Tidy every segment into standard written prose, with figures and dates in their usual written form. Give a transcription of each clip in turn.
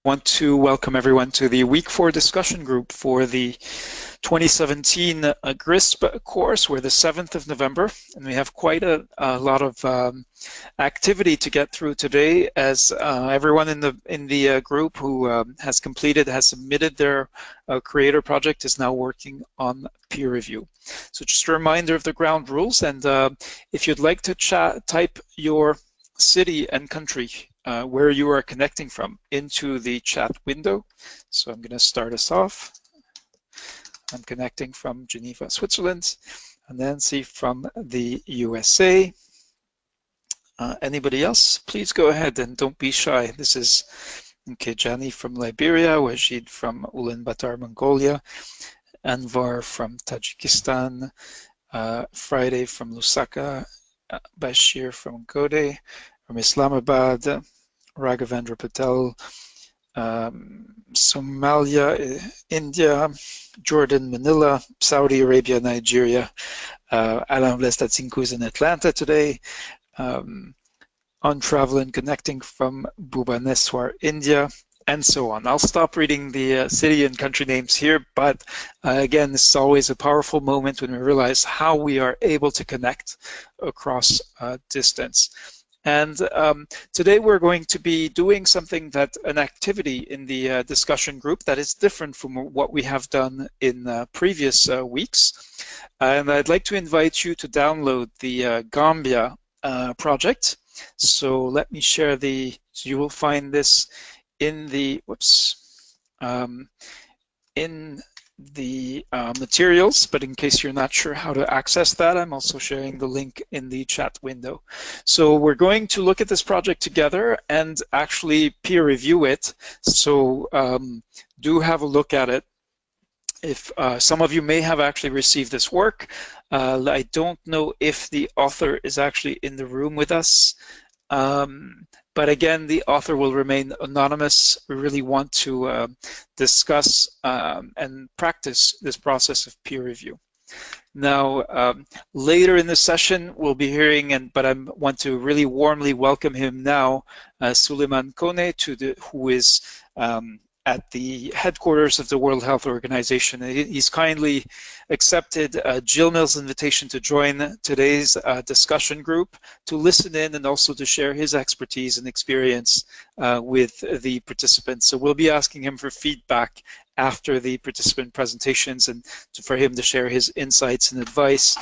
want to welcome everyone to the Week 4 discussion group for the 2017 GRISP course. We're the 7th of November, and we have quite a lot of activity to get through today, as everyone in the group who has submitted their creator project is now working on peer review. So just a reminder of the ground rules, and if you'd like to type your city and country where you are connecting from into the chat window. So I'm going to start us off. I'm connecting from Geneva, Switzerland, and Nancy from the USA. Anybody else? Please go ahead and don't be shy. This is Jani from Liberia, Wajid from Ulaanbaatar, Mongolia, Anvar from Tajikistan, Friday from Lusaka, Bashir from Gode, from Islamabad, Raghavendra Patel, Somalia, India, Jordan, Manila, Saudi Arabia, Nigeria. Alain Blestatzinko is in Atlanta today. On travel and connecting from Bhubaneswar, India, and so on. I'll stop reading the city and country names here, but again, this is always a powerful moment when we realize how we are able to connect across distance. And today we're going to be doing an activity in the discussion group that is different from what we have done in previous weeks. And I'd like to invite you to download the Gambia project. So let me share so you will find this in the, in the materials, but in case you're not sure how to access that, I'm also sharing the link in the chat window. So we're going to look at this project together and actually peer review it. So do have a look at it. If some of you may have actually received this work, I don't know if the author is actually in the room with us. But again, the author will remain anonymous. We really want to discuss and practice this process of peer review. Now, later in the session, we'll be hearing, but I want to really warmly welcome him now, Suleiman Kone, who is at the headquarters of the World Health Organization. He's kindly accepted Jill Mill's invitation to join today's discussion group, to listen in and also to share his expertise and experience with the participants. So we'll be asking him for feedback after the participant presentations and for him to share his insights and advice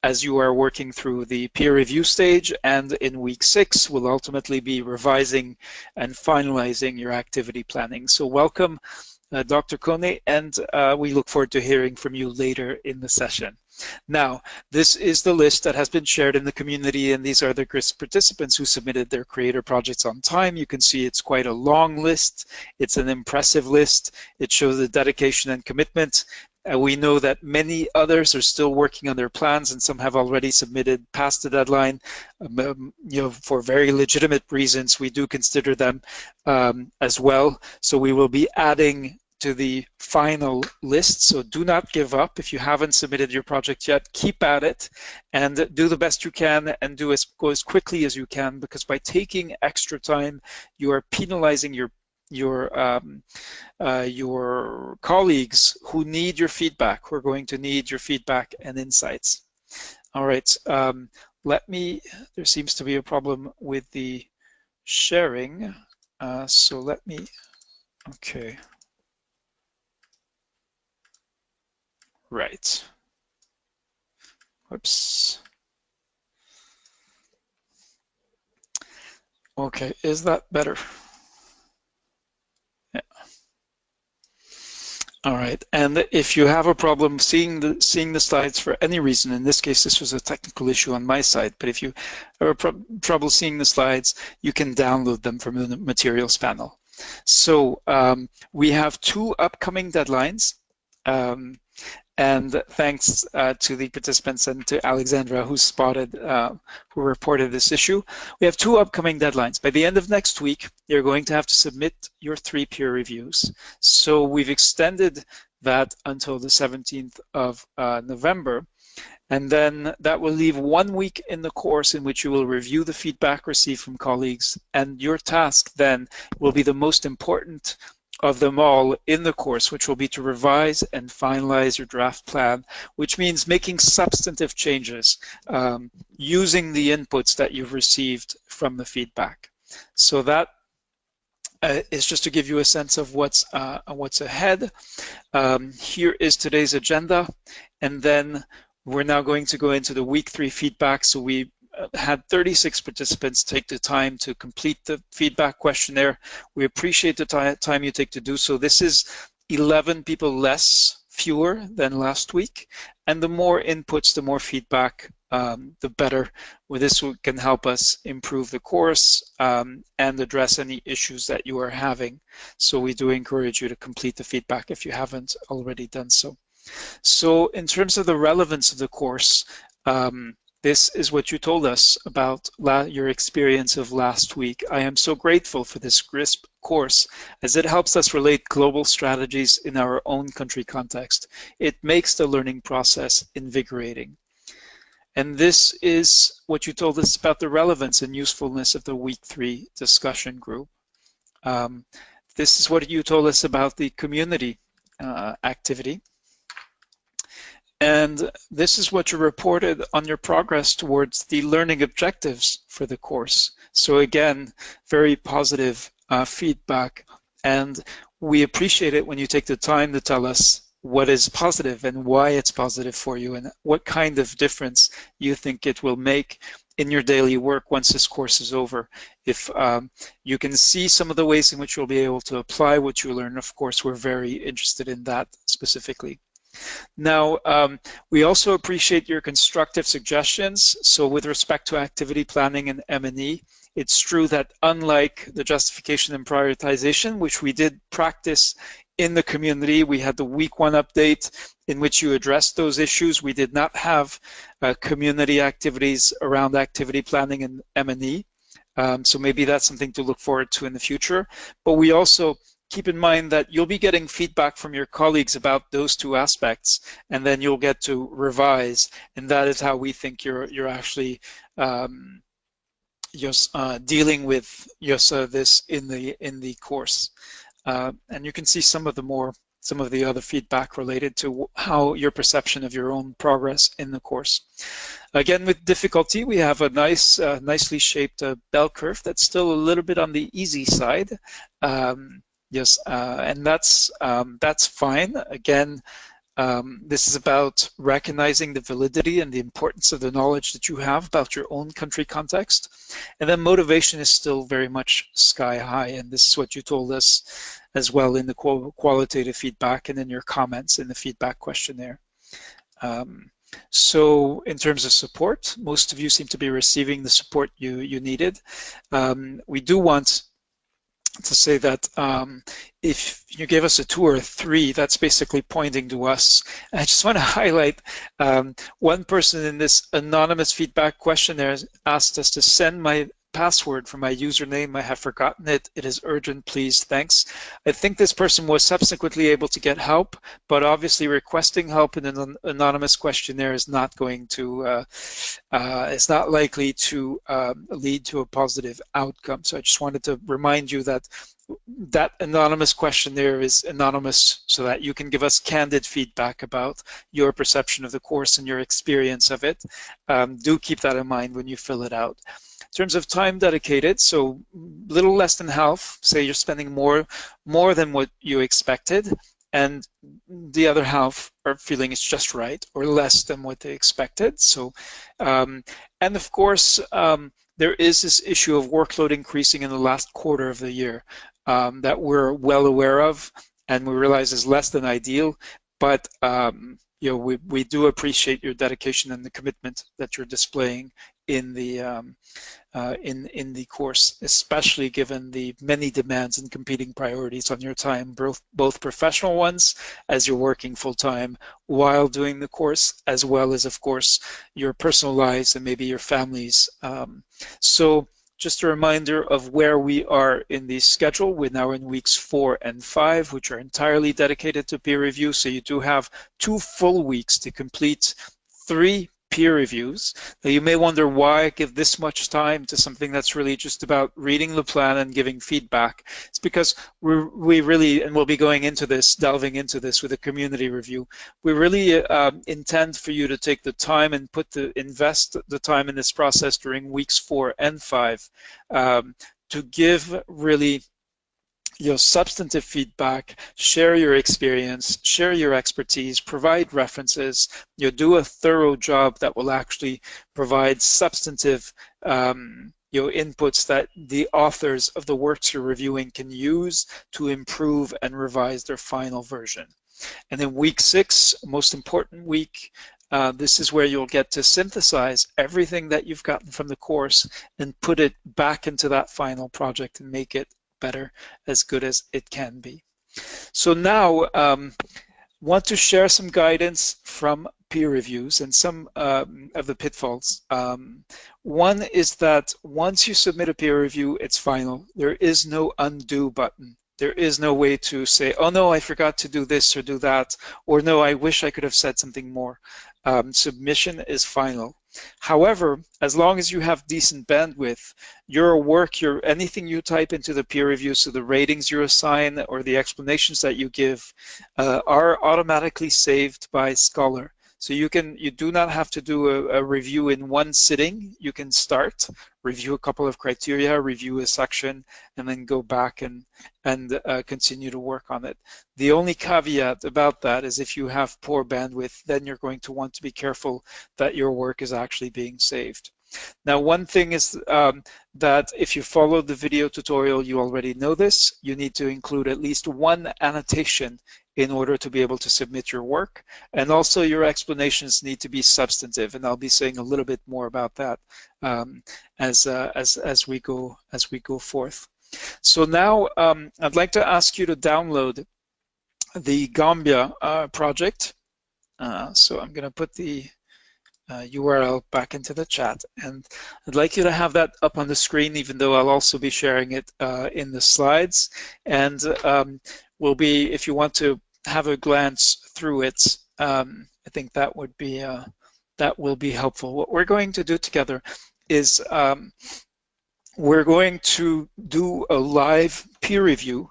as you are working through the peer review stage, and in week 6 we'll ultimately be revising and finalizing your activity planning. So welcome, Dr. Kone, and we look forward to hearing from you later in the session. Now, this is the list that has been shared in the community, and these are the GRISP participants who submitted their creator projects on time. You can see it's quite a long list. It's an impressive list. It shows the dedication and commitment. We know that many others are still working on their plans, and some have already submitted past the deadline, for very legitimate reasons. We do consider them as well. So we will be adding to the final list. So do not give up. If you haven't submitted your project yet, keep at it and do the best you can, and go as quickly as you can, because by taking extra time, you are penalizing your colleagues who need your feedback, who are going to need your feedback and insights. All right, there seems to be a problem with the sharing, so let me, okay. Right. Whoops. Okay, is that better? Yeah. All right, and if you have a problem seeing the slides for any reason, in this case this was a technical issue on my side, but if you have trouble seeing the slides, you can download them from the materials panel. So we have 2 upcoming deadlines. And thanks to the participants and to Alexandra who reported this issue. We have 2 upcoming deadlines. By the end of next week, you're going to have to submit your 3 peer reviews. So we've extended that until the 17th of November. And then that will leave 1 week in the course in which you will review the feedback received from colleagues. And your task then will be the most important of them all in the course, which will be to revise and finalize your draft plan, which means making substantive changes using the inputs that you've received from the feedback. So that is just to give you a sense of what's ahead. Here is today's agenda, and then we're now going to go into the week 3 feedback. So we had 36 participants take the time to complete the feedback questionnaire. We appreciate the time you take to do so. This is 11 people fewer than last week, and the more inputs, the more feedback, the better. With this can help us improve the course and address any issues that you are having. So we do encourage you to complete the feedback if you haven't already done so. So in terms of the relevance of the course, this is what you told us about your experience of last week. I am so grateful for this GRISP course as it helps us relate global strategies in our own country context. It makes the learning process invigorating. And this is what you told us about the relevance and usefulness of the week 3 discussion group. This is what you told us about the community activity. And this is what you reported on your progress towards the learning objectives for the course. So again, very positive feedback. And we appreciate it when you take the time to tell us what is positive and why it's positive for you and what kind of difference you think it will make in your daily work once this course is over. If you can see some of the ways in which you'll be able to apply what you learn, of course, we're very interested in that specifically. Now, we also appreciate your constructive suggestions. So with respect to activity planning and M&E, it's true that unlike the justification and prioritization, which we did practice in the community, we had the week 1 update in which you addressed those issues. We did not have community activities around activity planning and M&E. So maybe that's something to look forward to in the future. But we also keep in mind that you'll be getting feedback from your colleagues about those 2 aspects, and then you'll get to revise, and that is how we think you're actually dealing with this in the course. And you can see some of the other feedback related to how your perception of your own progress in the course. Again, with difficulty, we have a nice, nicely shaped bell curve that's still a little bit on the easy side. Yes, and that's fine. Again, this is about recognizing the validity and the importance of the knowledge that you have about your own country context. And then motivation is still very much sky high, and this is what you told us as well in the qualitative feedback and in your comments in the feedback questionnaire. So in terms of support, most of you seem to be receiving the support you needed. We do want to say that if you gave us a 2 or a 3, that's basically pointing to us. And I just want to highlight one person in this anonymous feedback questionnaire asked us to send my password for my username. I have forgotten it. It is urgent, please, thanks. I think this person was subsequently able to get help, but obviously requesting help in an anonymous questionnaire is not going to, it's not likely to lead to a positive outcome. So I just wanted to remind you that that anonymous questionnaire is anonymous so that you can give us candid feedback about your perception of the course and your experience of it. Do keep that in mind when you fill it out. In terms of time dedicated, so little less than half, say you're spending more than what you expected, and the other half are feeling it's just right or less than what they expected. So, and of course, there is this issue of workload increasing in the last quarter of the year that we're well aware of, and we realize is less than ideal, but you know, we do appreciate your dedication and the commitment that you're displaying in the course, especially given the many demands and competing priorities on your time, both professional ones as you're working full-time while doing the course, as well as, of course, your personal lives and maybe your families. So just a reminder of where we are in the schedule. We're now in weeks 4 and 5, which are entirely dedicated to peer review. So you do have 2 full weeks to complete 3 peer reviews. Now you may wonder why I give this much time to something that's really just about reading the plan and giving feedback. It's because we really, and we'll be going into this, delving into this with a community review, we really intend for you to take the time and invest the time in this process during weeks 4 and 5 to give really substantive feedback, share your experience, share your expertise, provide references, do a thorough job that will actually provide substantive inputs that the authors of the works you're reviewing can use to improve and revise their final version. And then week 6, most important week, this is where you'll get to synthesize everything that you've gotten from the course and put it back into that final project and make it better, as good as it can be. So now, want to share some guidance from peer reviews and some of the pitfalls. One is that once you submit a peer review, it's final. There is no undo button. There is no way to say, oh no, I forgot to do this or do that, or no, I wish I could have said something more. Submission is final. However, as long as you have decent bandwidth, your work, anything you type into the peer review, so the ratings you assign or the explanations that you give, are automatically saved by Scholar. So you do not have to do a review in one sitting. You can start, review a couple of criteria, review a section, and then go back and continue to work on it. The only caveat about that is if you have poor bandwidth, then you're going to want to be careful that your work is actually being saved. Now, one thing is that if you followed the video tutorial, you already know this. You need to include at least one annotation in order to be able to submit your work, and also your explanations need to be substantive. And I'll be saying a little bit more about that as we go forth. So now I'd like to ask you to download the Gambia project. So I'm going to put the URL back into the chat, and I'd like you to have that up on the screen, even though I'll also be sharing it in the slides. And if you want to have a glance through it, I think that will be helpful. What we're going to do together is we're going to do a live peer review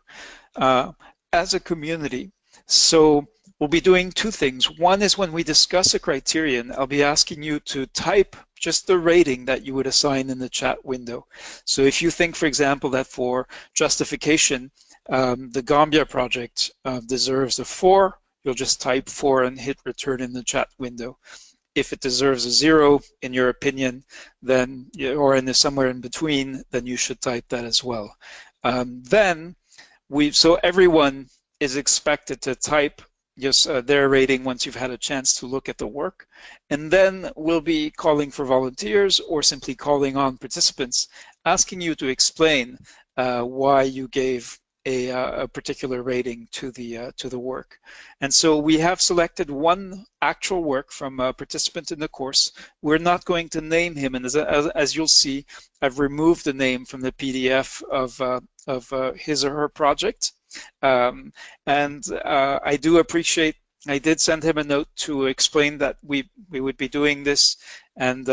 as a community. So we'll be doing two things. One is when we discuss a criterion, I'll be asking you to type just the rating that you would assign in the chat window. So if you think, for example, that for Justification, the Gambia project deserves a 4, you'll just type 4 and hit return in the chat window. If it deserves a 0, in your opinion, then, or somewhere in between, then you should type that as well. So everyone is expected to type their rating once you've had a chance to look at the work, and then we'll be calling for volunteers or simply calling on participants, asking you to explain why you gave a particular rating to the work. And so we have selected one actual work from a participant in the course. We're not going to name him, and as you'll see, I've removed the name from the PDF of his or her project. I do appreciate, I did send him a note to explain that we would be doing this, and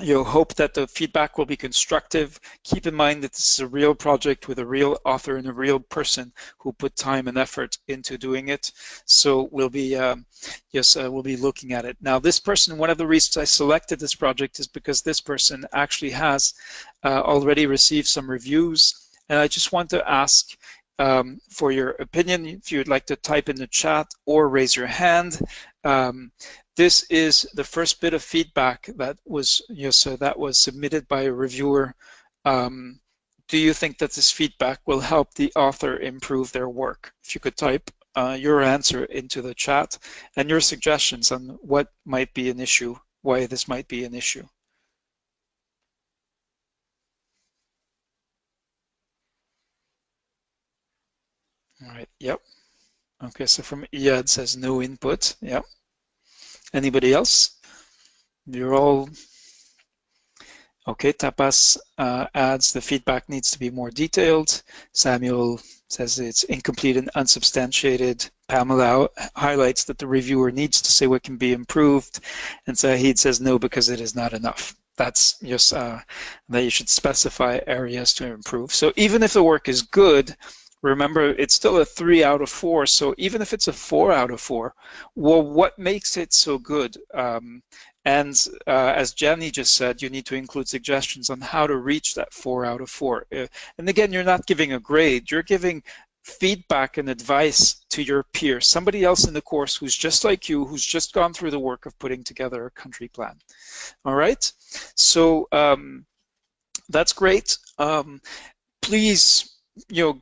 hope that the feedback will be constructive. Keep in mind that this is a real project with a real author and a real person who put time and effort into doing it. So we'll be we'll be looking at it. Now, this person, one of the reasons I selected this project is because this person actually has already received some reviews, and I just want to ask for your opinion, if you would like to type in the chat or raise your hand. This is the first bit of feedback that was submitted by a reviewer. Do you think that this feedback will help the author improve their work? If you could type your answer into the chat and your suggestions on what might be an issue, why this might be an issue. All right, yep. Okay, so from Iyad says no input, yep. Anybody else? You're all okay. Tapas adds the feedback needs to be more detailed. Samuel says it's incomplete and unsubstantiated. Pamela highlights that the reviewer needs to say what can be improved, and Zahid says no because it is not enough. That's just that you should specify areas to improve. So even if the work is good, remember it's still a 3 out of 4. So even if it's a 4 out of 4, well, what makes it so good? And as Jenny just said, you need to include suggestions on how to reach that 4 out of 4. And again, you're not giving a grade, you're giving feedback and advice to your peer, somebody else in the course who's just like you, who's just gone through the work of putting together a country plan. All right, so that's great. Please,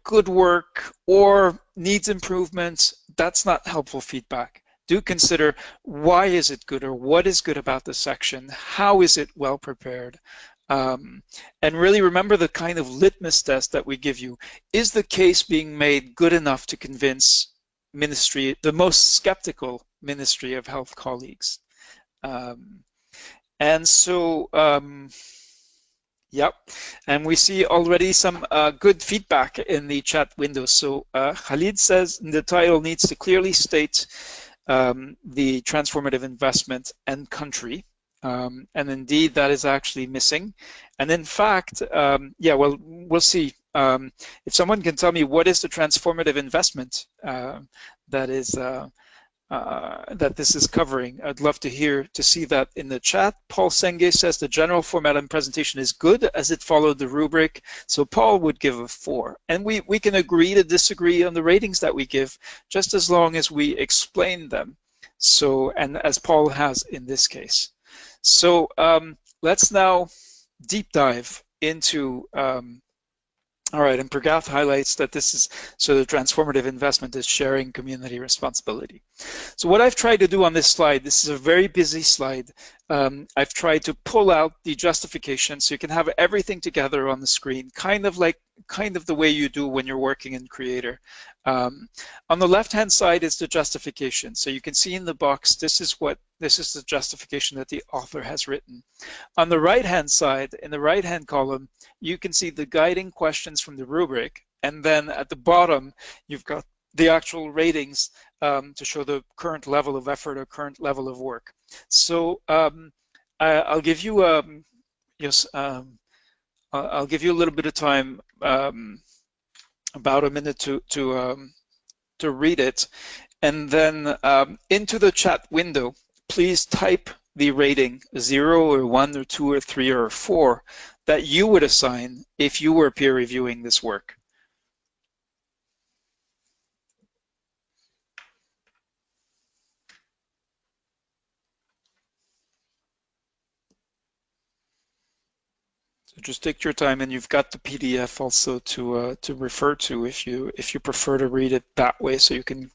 good work or needs improvement, that's not helpful feedback. Do consider why is it good, or what is good about the section, how is it well prepared, and really remember the kind of litmus test that we give you. Is the case being made good enough to convince ministry, the most skeptical Ministry of Health colleagues? And so, yep, and we see already some good feedback in the chat window. So Khalid says the title needs to clearly state the transformative investment and country. And indeed, that is actually missing. And in fact, yeah, well, we'll see. If someone can tell me what is the transformative investment that is that this is covering, I'd love to see that in the chat. Paul Senge says the general format and presentation is good as it followed the rubric. So Paul would give a 4. And we can agree to disagree on the ratings that we give, just as long as we explain them. So, and as Paul has in this case. So let's now deep dive into all right, and Pragath highlights that this is, so the transformative investment is sharing community responsibility. So what I've tried to do on this slide, this is a very busy slide. I've tried to pull out the justification so you can have everything together on the screen, kind of the way you do when you're working in Creator. On the left-hand side is the justification. So you can see in the box, this is the justification that the author has written. On the right-hand side, in the right-hand column, you can see the guiding questions from the rubric, and then at the bottom, you've got the actual ratings to show the current level of effort or current level of work. So I'll give you I'll give you a little bit of time, about a minute to read it, and then into the chat window, please type the rating 0 or 1 or 2 or 3 or 4 that you would assign if you were peer reviewing this work. So just take your time, and you've got the PDF also to refer to if you prefer to read it that way, so you can.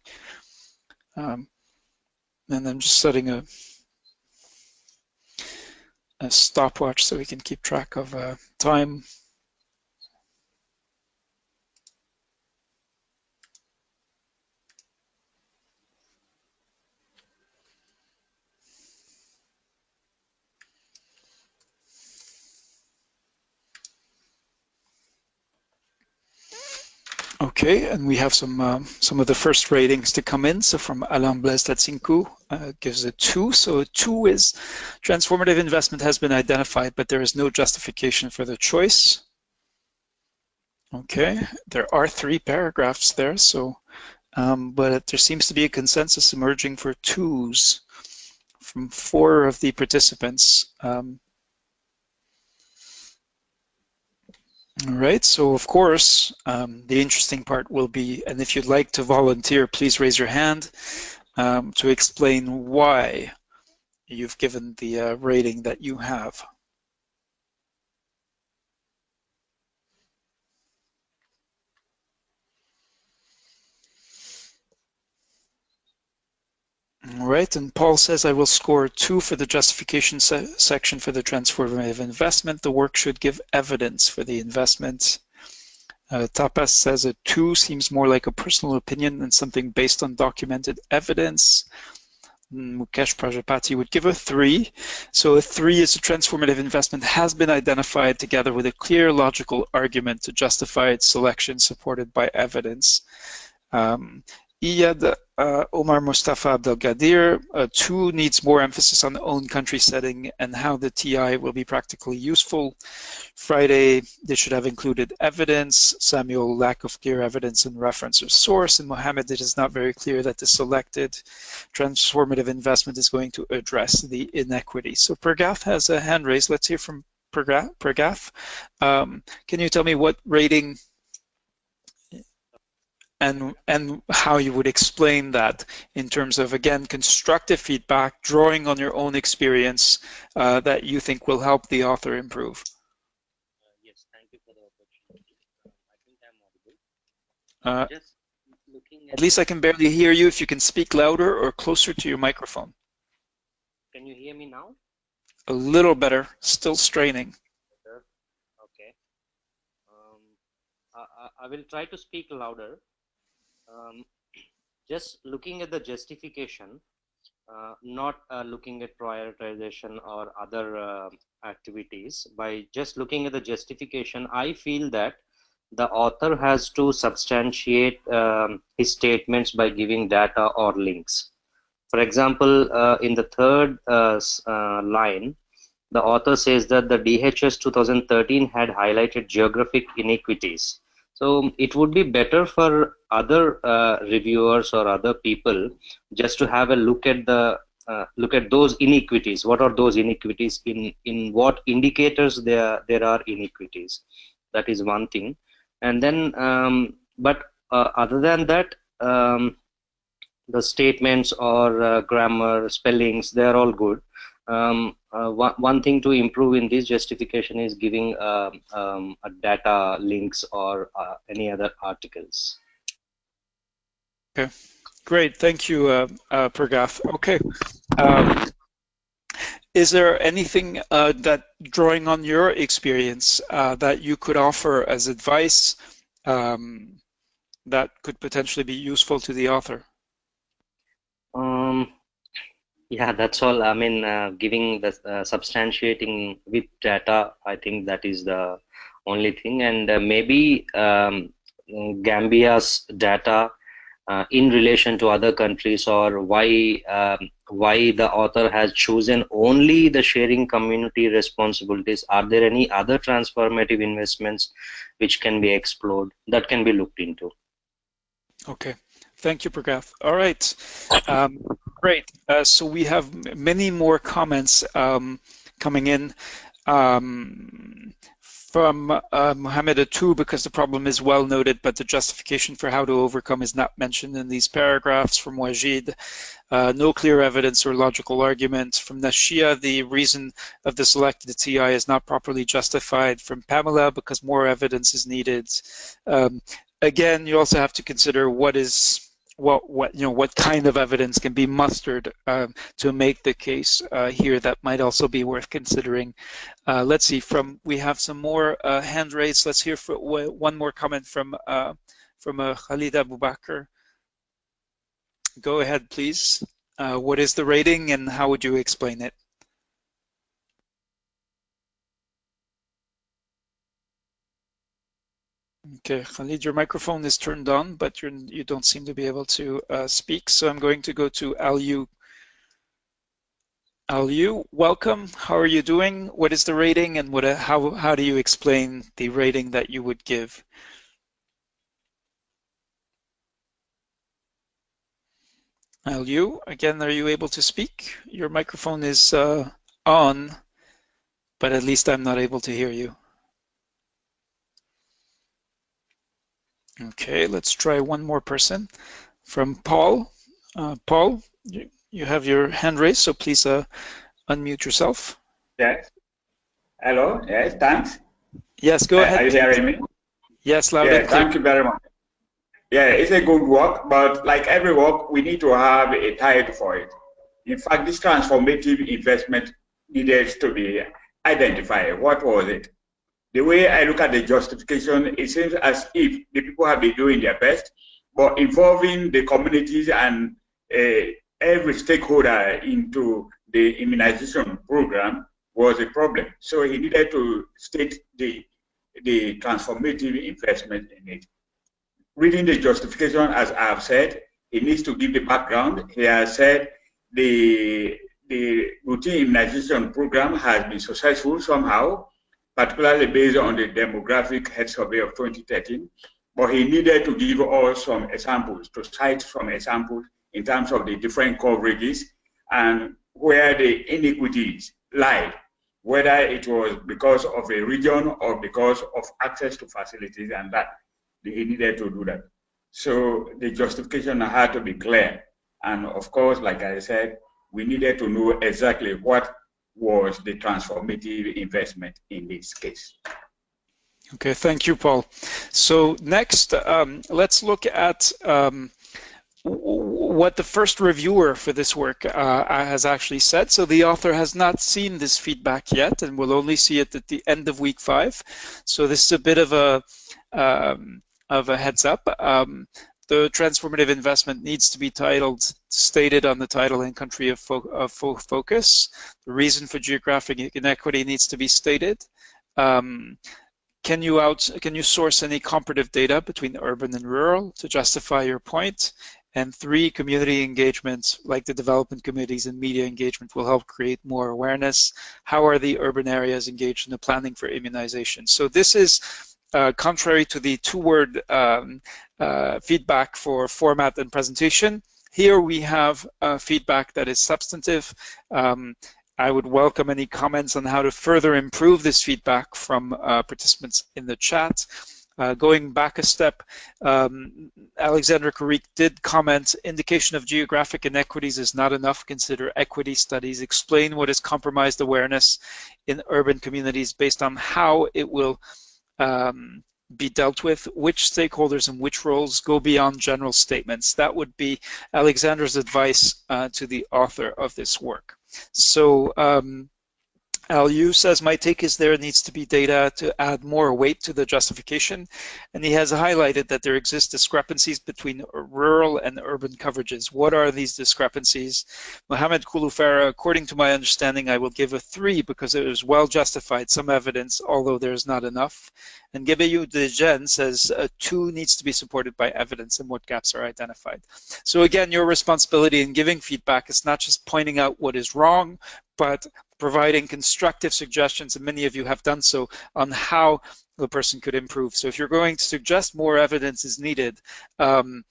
And I'm just setting a stopwatch so we can keep track of time. Okay, and we have some of the first ratings to come in. So from Alain Blaise Tatsinku gives a 2. So a 2 is transformative investment has been identified, but there is no justification for the choice. Okay, there are 3 paragraphs there. So, but there seems to be a consensus emerging for 2s from 4 of the participants. All right, so of course, the interesting part will be, and if you'd like to volunteer, please raise your hand to explain why you've given the rating that you have. All right, and Paul says, I will score 2 for the justification section for the transformative investment. The work should give evidence for the investment. Tapas says a 2 seems more like a personal opinion than something based on documented evidence. Mukesh Prajapati would give a 3. So a 3 is a transformative investment has been identified together with a clear logical argument to justify its selection supported by evidence. Iyad Omar Mustafa Abdelgadir. 2 needs more emphasis on the own country setting and how the TI will be practically useful. Friday, they should have included evidence. Samuel, lack of clear evidence and reference or source. And Mohammed, it is not very clear that the selected transformative investment is going to address the inequity. So Pergath has a hand raised. Let's hear from Pergath. Can you tell me what rating and how you would explain that in terms of, again, constructive feedback, drawing on your own experience that you think will help the author improve? Yes, thank you for the opportunity. I think I'm audible. Just looking at least I can barely hear you. If you can speak louder or closer to your microphone. Can you hear me now? A little better, still straining. Okay. I will try to speak louder. Just looking at the justification, not looking at prioritization or other activities. By just looking at the justification, I feel that the author has to substantiate his statements by giving data or links. For example, in the third line, the author says that the DHS 2013 had highlighted geographic inequities. So it would be better for other reviewers or other people just to have a look at the those inequities. What are those inequities? In what indicators there are inequities? That is one thing. And then, but other than that, the statements or grammar, spellings, they are all good. One thing to improve in this justification is giving data links or any other articles. Okay, great. Thank you, Pergath. Okay. Is there anything that, drawing on your experience, that you could offer as advice that could potentially be useful to the author? Yeah, that's all. I mean, giving the substantiating with data, I think that is the only thing. And maybe Gambia's data in relation to other countries, or why the author has chosen only the sharing community responsibilities. Are there any other transformative investments which can be explored, that can be looked into? Okay. Thank you, Pergath. All right. Great. So we have many more comments coming in from Mohammed Atu, because the problem is well noted, but the justification for how to overcome is not mentioned in these paragraphs. From Wajid, no clear evidence or logical argument. From Nashia, the reason of the selected TI is not properly justified. From Pamela, because more evidence is needed. Again, you also have to consider what kind of evidence can be mustered to make the case here. That might also be worth considering. Let's see. We have some more hand raised. Let's hear one more comment from Khalid Abubakar. Go ahead, please. What is the rating and how would you explain it? Okay, Khalid, your microphone is turned on, but you don't seem to be able to speak. So I'm going to go to Aliu. Aliu, welcome. How are you doing? What is the rating, and how do you explain the rating that you would give? Aliu, again, are you able to speak? Your microphone is on, but at least I'm not able to hear you. Okay, let's try one more person. From Paul. Paul, you have your hand raised, so please unmute yourself. Yes. Hello. Yes, thanks. Yes, go ahead. Are you hearing me? Yes, loud and clear. Thank you very much. Yeah, it's a good work, but like every work, we need to have a title for it. In fact, this transformative investment needed to be identified. What was it? The way I look at the justification, it seems as if the people have been doing their best, but involving the communities and every stakeholder into the immunization program was a problem. So he needed to state the transformative investment in it. Reading the justification, as I have said, he needs to give the background. He has said the routine immunization program has been successful somehow, particularly based on the demographic health survey of 2013. But he needed to give us some examples, to cite some examples in terms of the different coverages and where the inequities lied, whether it was because of a region or because of access to facilities, and that he needed to do that. So the justification had to be clear. And of course, like I said, we needed to know exactly what was the transformative investment in this case. Okay, thank you, Paul. So next, let's look at what the first reviewer for this work has actually said. So the author has not seen this feedback yet and will only see it at the end of week 5. So this is a bit of a heads up. The transformative investment needs to be stated on the title and country of focus. The reason for geographic inequity needs to be stated. Can you source any comparative data between urban and rural to justify your point? And 3, community engagement, like the development committees and media engagement, will help create more awareness. How are the urban areas engaged in the planning for immunization? So this is contrary to the 2-word feedback for format and presentation. Here we have feedback that is substantive. I would welcome any comments on how to further improve this feedback from participants in the chat. Going back a step, Alexandra Karik did comment, indication of geographic inequities is not enough. Consider equity studies. Explain what is compromised awareness in urban communities based on how it will be dealt with, which stakeholders and which roles. Go beyond general statements. That would be Alexandra's advice to the author of this work. So Al Yu says, my take is there needs to be data to add more weight to the justification, and he has highlighted that there exist discrepancies between rural and urban coverages. What are these discrepancies? Mohammed Kouloufara, according to my understanding, I will give a 3 because it is well justified, some evidence, although there is not enough. And Gebeyu Dejen says 2 needs to be supported by evidence and what gaps are identified. So again, your responsibility in giving feedback is not just pointing out what is wrong, but providing constructive suggestions, and many of you have done so, on how the person could improve. So if you're going to suggest more evidence is needed, can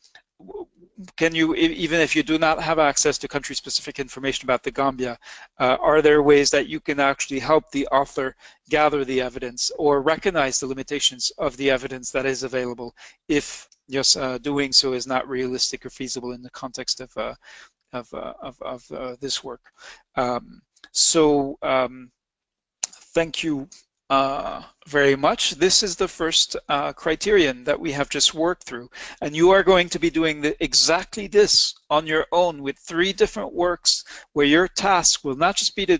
you, even if you do not have access to country-specific information about the Gambia, are there ways that you can actually help the author gather the evidence or recognize the limitations of the evidence that is available if just doing so is not realistic or feasible in the context of this work? Thank you very much. This is the first criterion that we have just worked through, and you are going to be doing exactly this on your own with 3 different works, where your task will not just be to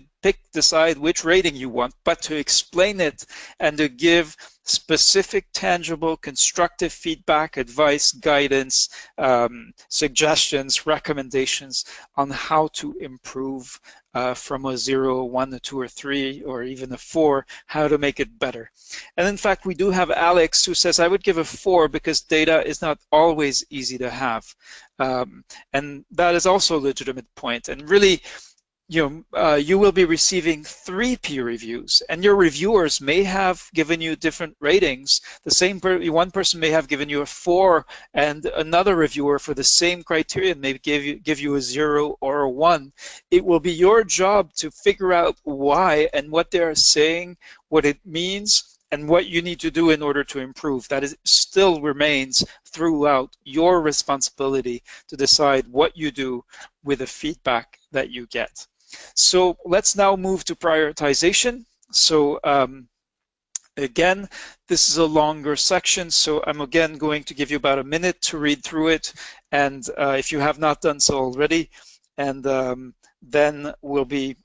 decide which rating you want, but to explain it and to give specific, tangible, constructive feedback, advice, guidance, suggestions, recommendations on how to improve from a 0, 1, a 2, or 3, or even a 4, how to make it better. And in fact, we do have Alex who says, I would give a 4 because data is not always easy to have. And that is also a legitimate point. And really, you will be receiving 3 peer reviews, and your reviewers may have given you different ratings. The same one person may have given you a 4, and another reviewer for the same criterion may give you a 0 or a 1. It will be your job to figure out why and what they are saying, what it means, and what you need to do in order to improve. That still remains throughout your responsibility to decide what you do with the feedback that you get. So let's now move to prioritization. So again, this is a longer section, so I'm again going to give you about a minute to read through it, and if you have not done so already, and then we'll be,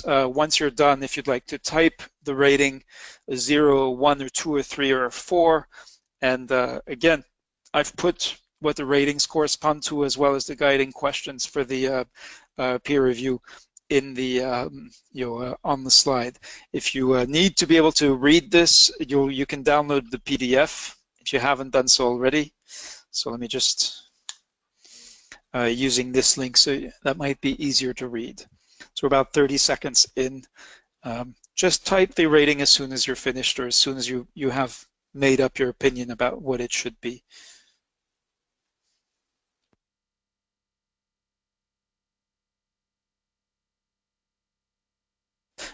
once you're done, if you'd like to type the rating, a 0, 1, or 2, or 3, or a 4, and again, I've put what the ratings correspond to, as well as the guiding questions for the peer review in the on the slide. If you need to be able to read this, you can download the PDF if you haven't done so already. So let me just using this link, so that might be easier to read. So we're about 30 seconds in. Just type the rating as soon as you're finished, or as soon as you have made up your opinion about what it should be.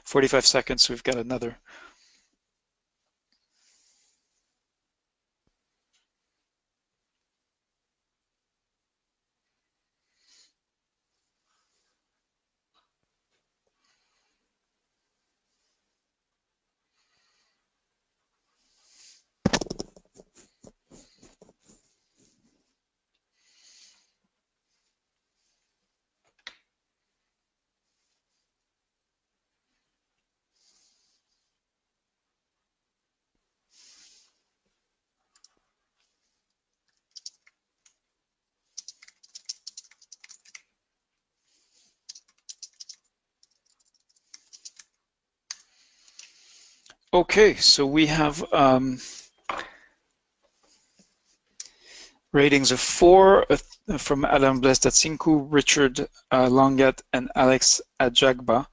"45 seconds, we've got another. Okay, so we have ratings of 4 from Adam Blestatsinku, Richard Longat, and Alex Ajagba.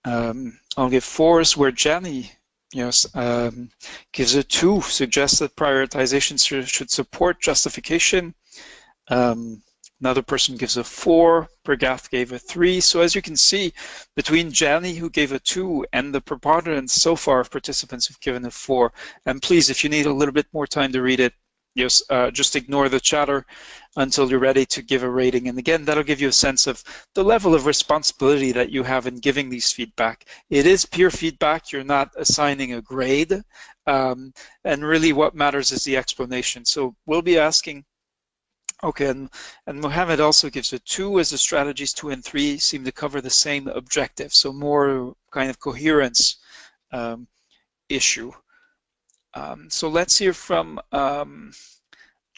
I'll give 4s where Jani gives a 2, suggests that prioritization should support justification. Another person gives a 4, Bergath gave a 3. So as you can see, between Jani, who gave a 2, and the preponderance so far of participants who've given a 4, and please, if you need a little bit more time to read it, just ignore the chatter until you're ready to give a rating. And again, that'll give you a sense of the level of responsibility that you have in giving these feedback. It is peer feedback. You're not assigning a grade. And really what matters is the explanation. So we'll be asking, okay, and Mohammed also gives a 2 as the strategies 2 and 3 seem to cover the same objective. So more kind of coherence issue. So let's hear from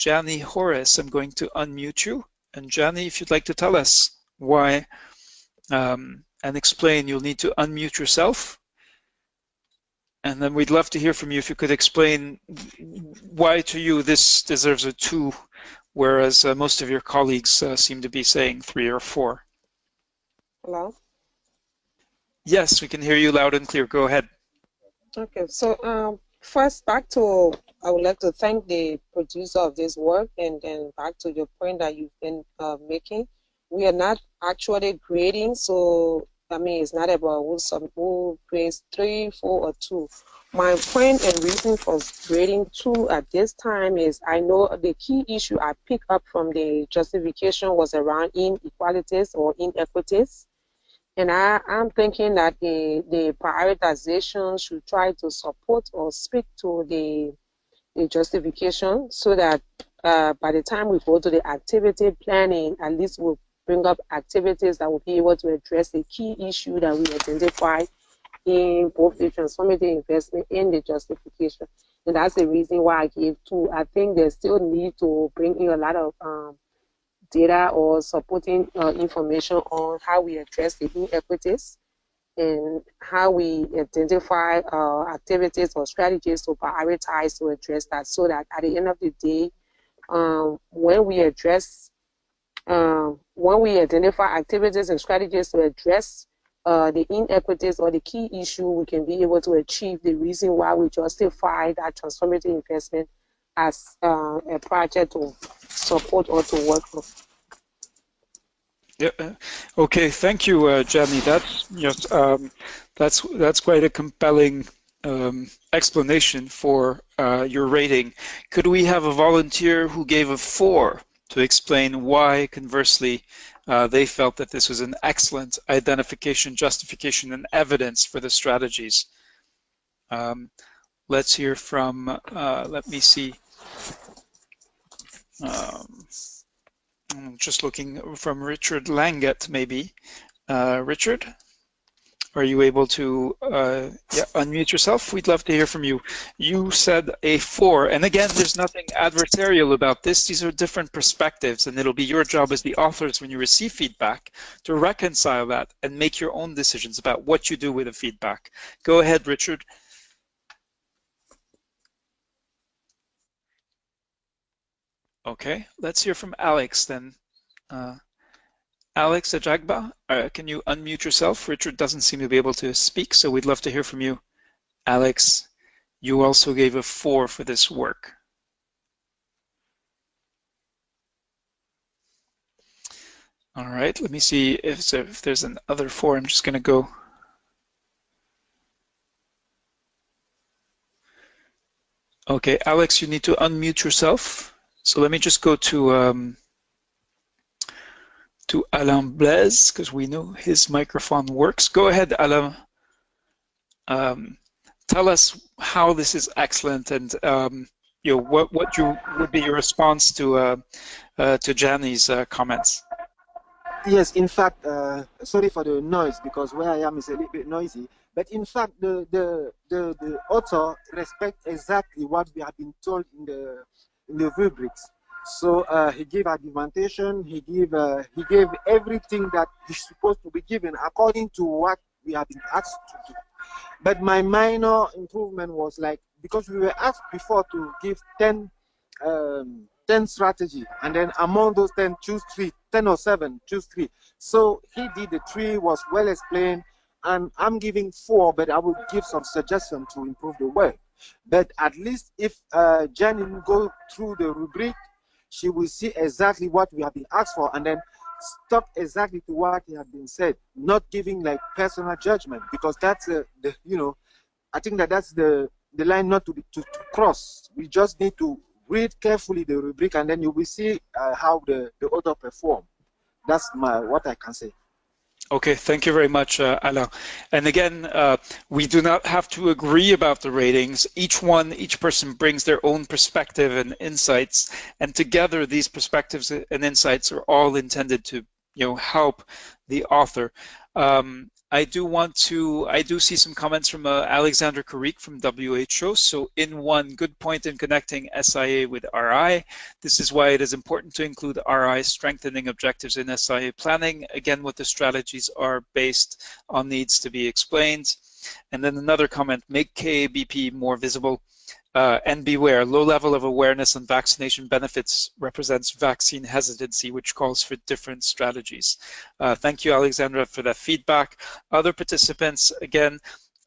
Jani Horace. I'm going to unmute you. And Jani, if you'd like to tell us why and explain, you'll need to unmute yourself. And then we'd love to hear from you if you could explain why to you this deserves a 2, whereas most of your colleagues seem to be saying 3 or 4. Hello? Yes, we can hear you loud and clear. Go ahead. Okay, so first back to, I would like to thank the producer of this work, and then back to your point that you've been making. We are not actually grading, so I mean, it's not about who grades 3, 4, or 2. My point and reason for grading 2 at this time is I know the key issue I picked up from the justification was around inequalities or inequities. And I'm thinking that the prioritization should try to support or speak to the justification, so that by the time we go to the activity planning, at least we'll bring up activities that will be able to address the key issue that we identify in both the transformative investment and the justification. And that's the reason why I gave 2. I think there's still need to bring in a lot of data or supporting information on how we address the inequities and how we identify activities or strategies to prioritize to address that, so that at the end of the day, when we identify activities and strategies to address the inequities or the key issue, we can be able to achieve the reason why we justify that transformative investment as a project to support or to work on. Yeah. Okay. Thank you, Jani. That's quite a compelling explanation for your rating. Could we have a volunteer who gave a 4 to explain why, conversely, they felt that this was an excellent identification, justification, and evidence for the strategies? Let's hear from, let me see. I'm just looking from Richard Langet, maybe. Richard, are you able to unmute yourself? We'd love to hear from you. You said a 4, and again, there's nothing adversarial about this. These are different perspectives, and it'll be your job as the authors, when you receive feedback, to reconcile that and make your own decisions about what you do with the feedback. Go ahead, Richard. Okay, let's hear from Alex then. Alex Ajagba, can you unmute yourself? Richard doesn't seem to be able to speak, so we'd love to hear from you. Alex, you also gave a 4 for this work. All right, let me see if there's another 4. I'm just going to go. Okay, Alex, you need to unmute yourself. So let me just go to Alain Blaise, because we know his microphone works. Go ahead, Alain. Tell us how this is excellent, and you know, what would be your response to Jani's comments. Yes, in fact, sorry for the noise, because where I am is a little bit noisy. But in fact, the author respects exactly what we have been told in the rubrics. So he gave argumentation, he gave everything that is supposed to be given according to what we have been asked to do. But my minor improvement was like, because we were asked before to give 10 strategy, and then among those 10, choose 3, 10 or 7, choose 3. So he did the 3, was well explained, and I'm giving 4, but I will give some suggestions to improve the work. But at least if Jenny go through the rubric, she will see exactly what we have been asked for, and then stuck exactly to what has been said, not giving like personal judgment, because that's I think that's the line not to cross. We just need to read carefully the rubric, and then you will see how the author perform. That's what I can say. Okay, thank you very much, Alain. And again, we do not have to agree about the ratings. Each person brings their own perspective and insights, and together these perspectives and insights are all intended to, help the author. I do see some comments from Alexander Karik from WHO. So in one, good point in connecting SIA with RI. This is why it is important to include RI strengthening objectives in SIA planning. Again, what the strategies are based on needs to be explained. And then another comment, make KABP more visible. And beware, low level of awareness on vaccination benefits represents vaccine hesitancy, which calls for different strategies. Thank you, Alexandra, for that feedback. Other participants, again,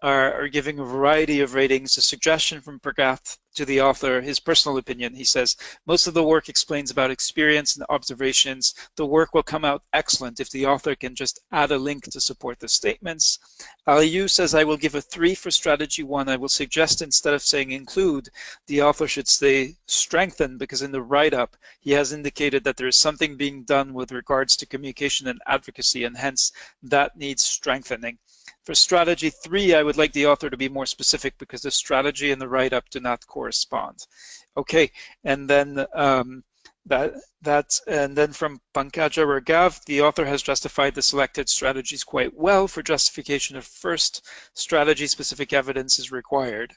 are giving a variety of ratings. A suggestion from Pragath to the author, his personal opinion. He says, most of the work explains about experience and observations. The work will come out excellent if the author can just add a link to support the statements. Aliyu says, I will give a 3 for strategy 1. I will suggest instead of saying include, the author should say strengthen, because in the write-up, he has indicated that there is something being done with regards to communication and advocacy, and hence that needs strengthening. For strategy 3, I would like the author to be more specific, because the strategy and the write-up do not correspond. Okay, and then and then from Pankaja Raghav, the author has justified the selected strategies quite well. For justification of first strategy, specific evidence is required.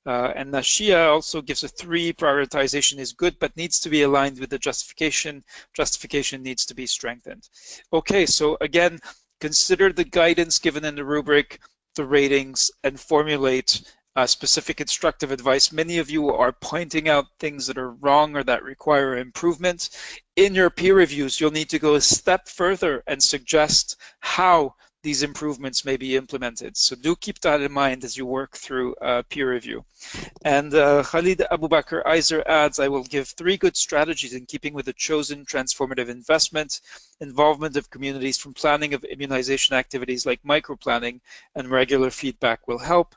And Nashia also gives a 3. Prioritization is good, but needs to be aligned with the justification. Justification needs to be strengthened. Okay, so again, consider the guidance given in the rubric, the ratings, and formulate specific instructive advice. Many of you are pointing out things that are wrong or that require improvement. In your peer reviews, you'll need to go a step further and suggest how these improvements may be implemented. So do keep that in mind as you work through peer review. And Khalid Abubakar Iser adds, I will give 3 good strategies in keeping with the chosen transformative investment. Involvement of communities from planning of immunization activities like microplanning and regular feedback will help.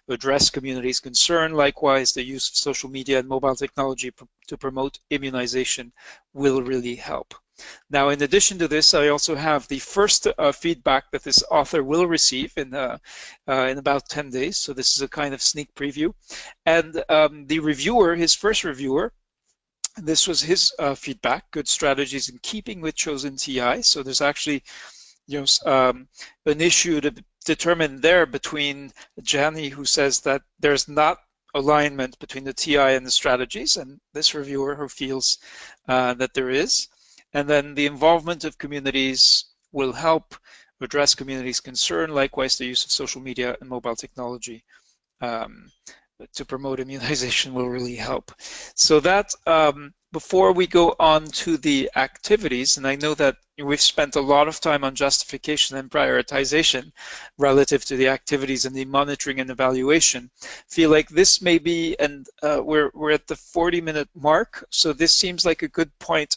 Address communities' concern. Likewise, the use of social media and mobile technology to promote immunization will really help. Now, in addition to this, I also have the first feedback that this author will receive in about 10 days. So this is a kind of sneak preview. And the reviewer, his first reviewer, this was his feedback, good strategies in keeping with chosen TI. So there's actually an issue to determine there between Jani, who says that there's not alignment between the TI and the strategies, and this reviewer who feels that there is. And then the involvement of communities will help address communities' concern. Likewise, the use of social media and mobile technology to promote immunization will really help. So that before we go on to the activities, and I know that we've spent a lot of time on justification and prioritization relative to the activities and the monitoring and evaluation, feel like this may be, and we're at the 40-minute mark, so this seems like a good point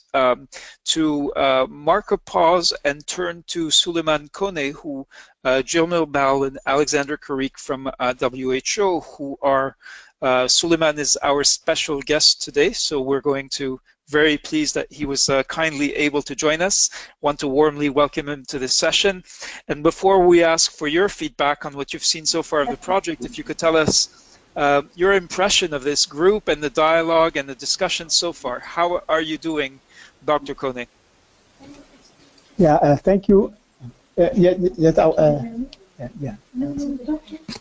to mark a pause and turn to Suleiman Kone, who Jomil Bal and Alexander Karik from WHO, who are Suleiman is our special guest today, so we're going to very pleased that he was kindly able to join us. Want to warmly welcome him to this session. And before we ask for your feedback on what you've seen so far of the project, if you could tell us your impression of this group and the dialogue and the discussion so far. How are you doing, Dr. Kone? Yeah, thank you.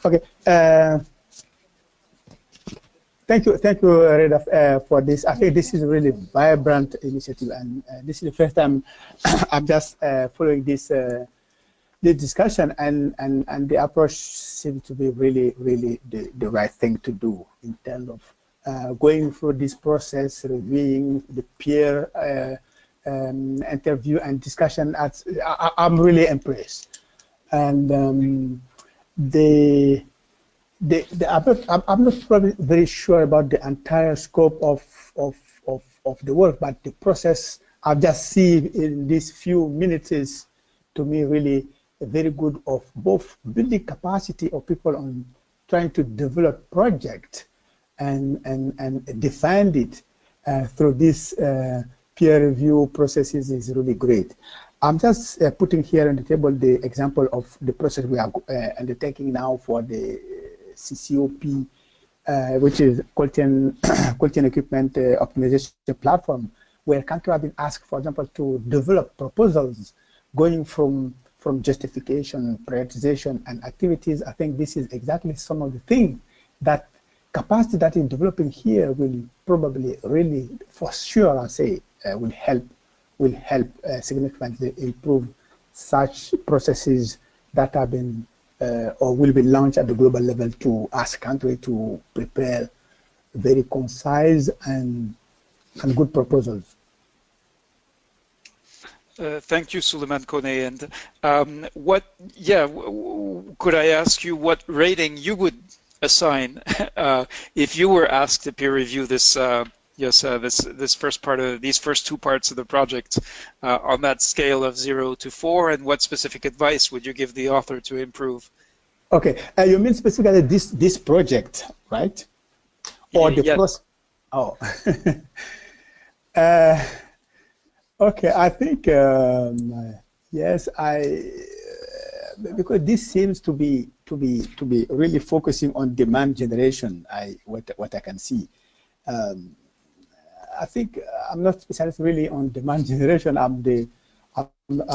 Okay. Thank you, Reda, for this. I think this is a really vibrant initiative, and this is the first time I'm just following this discussion, and the approach seems to be really the right thing to do in terms of going through this process, reviewing the peer interview and discussion. I'm really impressed, and I'm not probably very sure about the entire scope of the work, but the process I've just seen in these few minutes is, to me, really very good of both building capacity of people on trying to develop project and define it through this peer review processes is really great. I'm just putting here on the table the example of the process we are undertaking now for the CCOP, which is quality equipment optimization platform, where countries have been asked, for example, to develop proposals going from justification, prioritization, and activities. I think this is exactly some of the things that capacity that is developing here will probably really, for sure, I say, will help significantly improve such processes that have been or will be launched at the global level to ask countries to prepare very concise and good proposals. Thank you, Suleiman Kone. And could I ask you what rating you would assign if you were asked to peer review this this first part of these first two parts of the project on that scale of 0 to 4, and what specific advice would you give the author to improve? Okay, you mean specifically this project, right? Or the process? Oh, okay. I think yes. Because this seems to be really focusing on demand generation. What I can see. I think I'm not specialist really on demand generation. I'm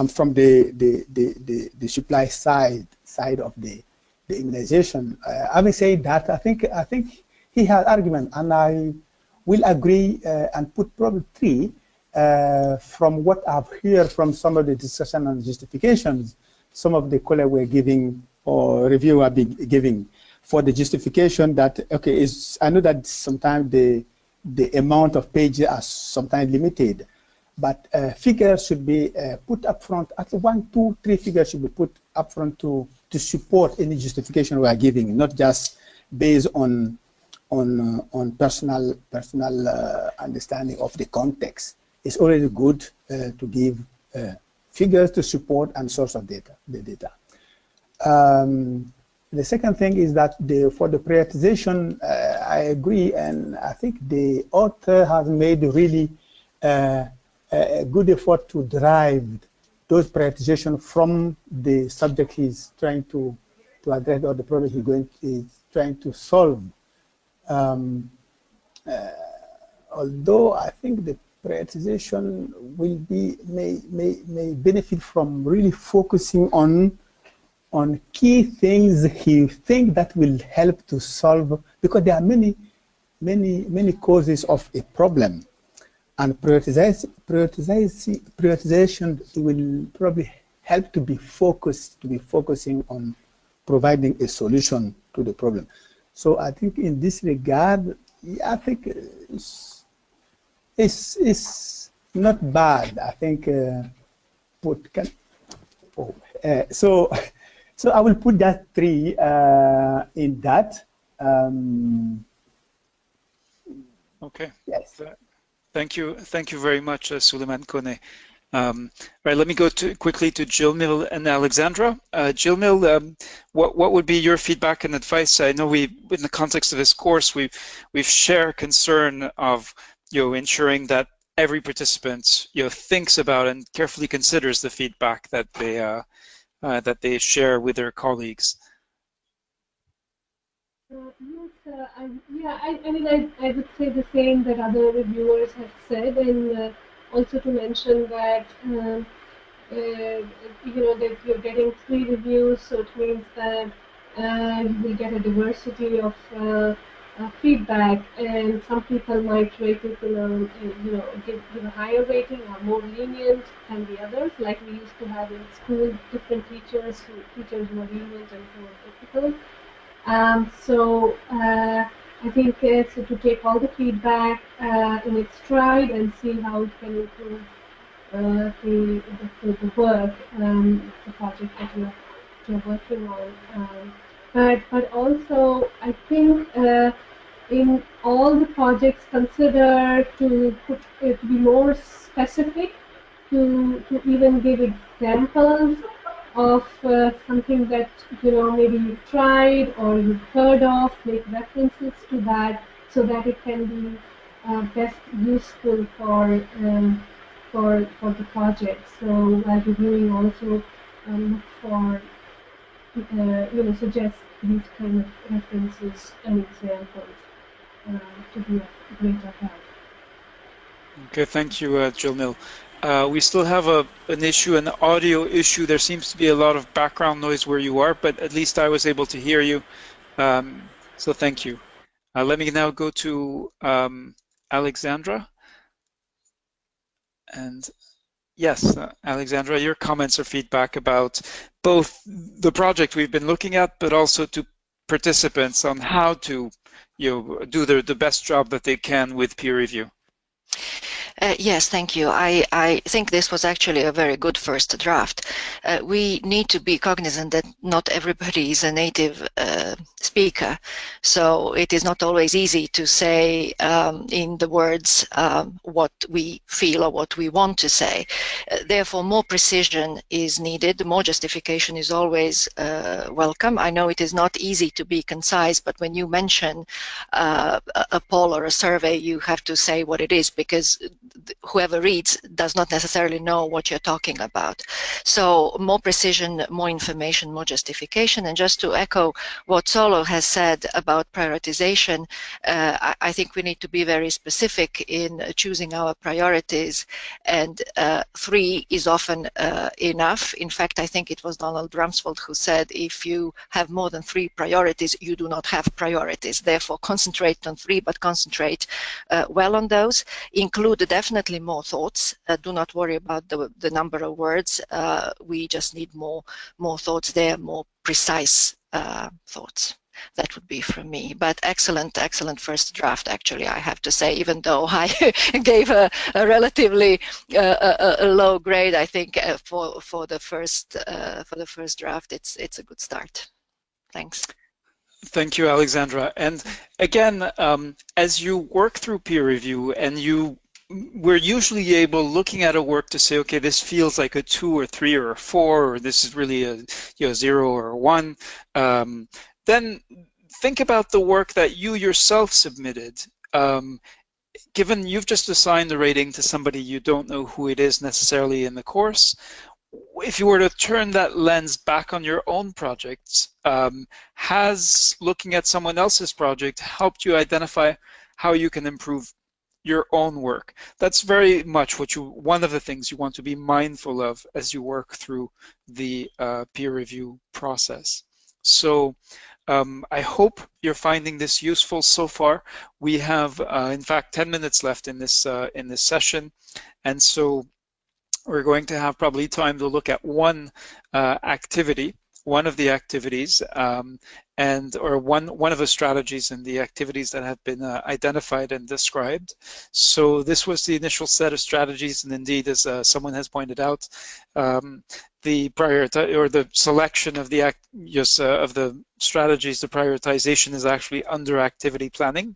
from the supply side of the immunization. Having said that, I think he has argument, and I will agree and put probably 3 from what I've heard from some of the discussion and justifications. Some of the colleagues were giving or review have been giving for the justification that I know that sometimes the amount of pages are sometimes limited, but figures should be put up front. Actually, 1, 2, 3 figures should be put up front to support any justification we are giving, not just based on personal understanding of the context. It's already good to give figures to support and source of data. The second thing is that for the prioritization, I agree, and I think the author has made really a good effort to derive those prioritization from the subject he's trying to address, or the problem he's trying to solve. Although I think the prioritization may benefit from really focusing on key things he think that will help to solve, because there are many causes of a problem, and prioritization will probably help to be focusing on providing a solution to the problem. So I think in this regard, I think It's not bad. I think so I will put that 3 in that. Okay. Yes. Thank you very much, Suleiman Kone. Right, let me go quickly to Jilmil and Alexandra. Jilmil, what would be your feedback and advice? I know in the context of this course, we've shared concern of ensuring that every participant thinks about and carefully considers the feedback that they share with their colleagues. Yes, I mean, I would say the same that other reviewers have said, and also to mention that that you're getting 3 reviews, so it means that you will get a diversity of feedback, and some people might rate it give a higher rating or more lenient than the others, like we used to have in school, different teachers who were lenient and who were difficult. I think so to take all the feedback in its stride and see how it can improve the work, the project that you're working on. But also, I think in all the projects, consider to be more specific, to even give examples of something that maybe you've tried or you've heard of, make references to that, so that it can be best useful for the project. So while reviewing, also look for suggest these kind of references and examples to be of greater help. Okay, thank you, Jilmil. We still have an issue, an audio issue. There seems to be a lot of background noise where you are, but at least I was able to hear you. So thank you. Let me now go to Alexandra. And yes, Alexandra, your comments or feedback about both the project we've been looking at, but also to participants on how to do the best job that they can with peer review. Yes, thank you. I think this was actually a very good first draft. We need to be cognizant that not everybody is a native speaker, so it is not always easy to say in the words what we feel or what we want to say. Therefore, more precision is needed. More justification is always welcome. I know it is not easy to be concise, but when you mention a poll or a survey, you have to say what it is, because whoever reads does not necessarily know what you're talking about. So more precision, more information, more justification. And just to echo what Solo has said about prioritization, I think we need to be very specific in choosing our priorities, and 3 is often enough. In fact, I think it was Donald Rumsfeld who said, if you have more than 3 priorities, you do not have priorities. Therefore, concentrate on 3, but concentrate well on those. Include definitely more thoughts. Do not worry about the number of words. We just need more thoughts there, more precise thoughts. That would be from me. But excellent first draft, actually, I have to say, even though I gave a relatively a low grade, I think for the first draft, it's a good start. Thanks. Thank you, Alexandra. And again, as you work through peer review, and we're usually able, looking at a work, to say, okay, this feels like a 2 or 3 or a 4, or this is really a 0 or a 1. Then think about the work that you yourself submitted. Given you've just assigned the rating to somebody you don't know who it is necessarily in the course, if you were to turn that lens back on your own projects, has looking at someone else's project helped you identify how you can improve your own work? That's very much one of the things you want to be mindful of as you work through the peer review process. So I hope you're finding this useful so far. We have, in fact, 10 minutes left in this session, and so we're going to have probably time to look at one activity. one of the activities or one of the strategies and the activities that have been identified and described. So this was the initial set of strategies, and indeed, as someone has pointed out, the the selection of the strategies, the prioritization is actually under activity planning,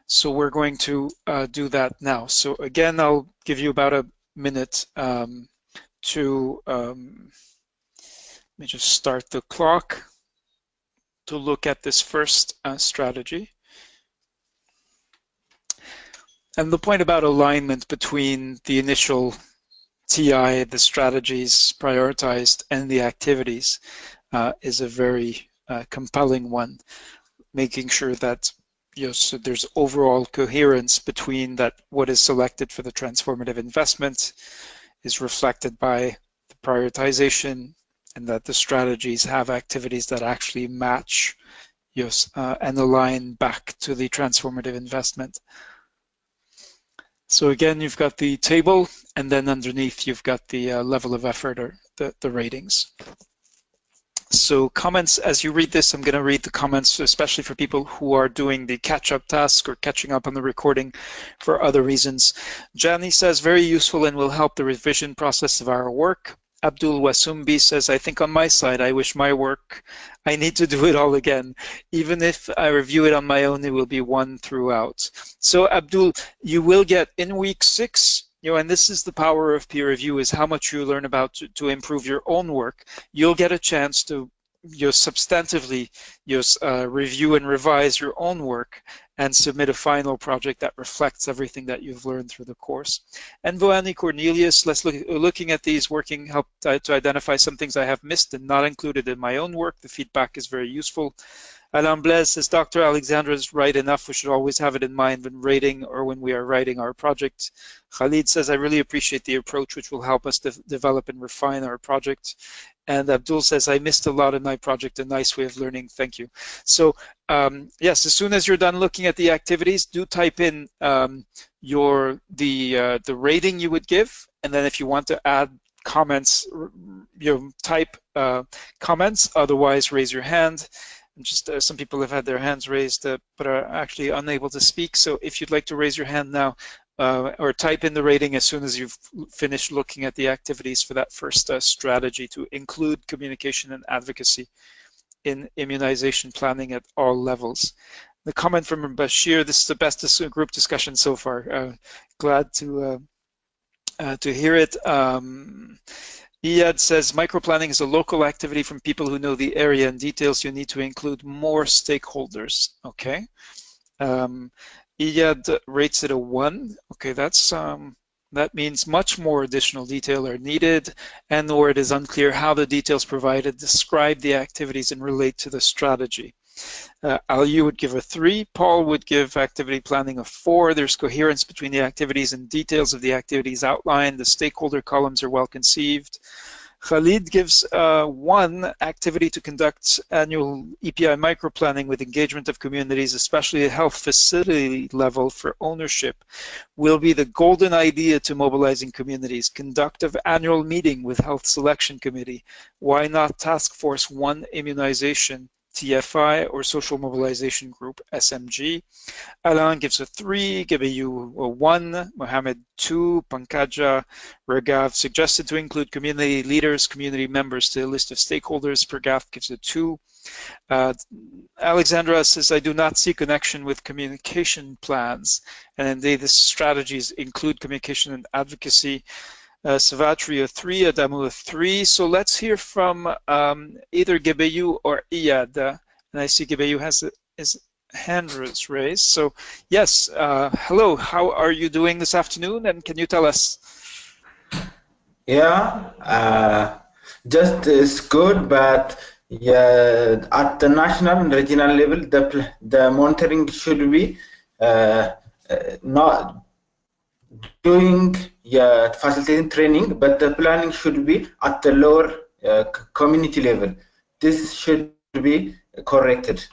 so we're going to do that now. So again, I'll give you about a minute to let me just start the clock to look at this first strategy. And the point about alignment between the initial TI, the strategies prioritized, and the activities is a very compelling one, making sure that so there's overall coherence between that what is selected for the transformative investment is reflected by the prioritization, and that the strategies have activities that actually match and align back to the transformative investment. So again, you've got the table, and then underneath you've got the level of effort, or the ratings. So comments, as you read this, I'm going to read the comments, especially for people who are doing the catch-up task or catching up on the recording for other reasons. Jani says, very useful and will help the revision process of our work. Abdul Wasumbi says, I think on my side, I wish my work, I need to do it all again. Even if I review it on my own, it will be one throughout. So Abdul, you will get in week 6, and this is the power of peer review, is how much you learn about to improve your own work. You'll get a chance to substantively review and revise your own work and submit a final project that reflects everything that you've learned through the course. And Voani Cornelius, looking at these, working helped to identify some things I have missed and not included in my own work. The feedback is very useful. Alain Blaise says, Dr. Alexandra is right enough. We should always have it in mind when rating or when we are writing our project. Khalid says, I really appreciate the approach, which will help us develop and refine our project. And Abdul says, I missed a lot in my project, a nice way of learning. Thank you. So yes, as soon as you're done looking at the activities, do type in the rating you would give. And then if you want to add comments, type comments. Otherwise, raise your hand. And just some people have had their hands raised but are actually unable to speak. So if you'd like to raise your hand now, or type in the rating as soon as you've finished looking at the activities for that first strategy to include communication and advocacy in immunization planning at all levels. The comment from Bashir, this is the best group discussion so far. Glad to hear it. Iyad says, microplanning is a local activity from people who know the area and details. You need to include more stakeholders. Okay. Iyad rates it a 1. Okay, that means much more additional detail are needed, and or it is unclear how the details provided describe the activities and relate to the strategy. Aliu would give a 3. Paul would give activity planning a 4. There's coherence between the activities and details of the activities outlined. The stakeholder columns are well conceived. Khalid gives 1, activity to conduct annual EPI microplanning with engagement of communities, especially at health facility level for ownership, will be the golden idea to mobilizing communities. Conduct of annual meeting with health selection committee. Why not task force 1 immunization, TFI, or social mobilization group, SMG. Alain gives a 3, Gebeyu a 1, Mohammed 2, Pankaja, Ragav suggested to include community leaders, community members to a list of stakeholders. Pergath gives a 2. Alexandra says, I do not see connection with communication plans, and indeed the strategies include communication and advocacy. Savatri a 3, Adamu a 3. So let's hear from either Gebeyu or Iyad. And I see Gebeyu has his hand raised. So yes, hello, how are you doing this afternoon? And can you tell us? Yeah, just is good, but yeah, at the national and regional level, the monitoring should be not doing facilitating training, but the planning should be at the lower community level. This should be corrected.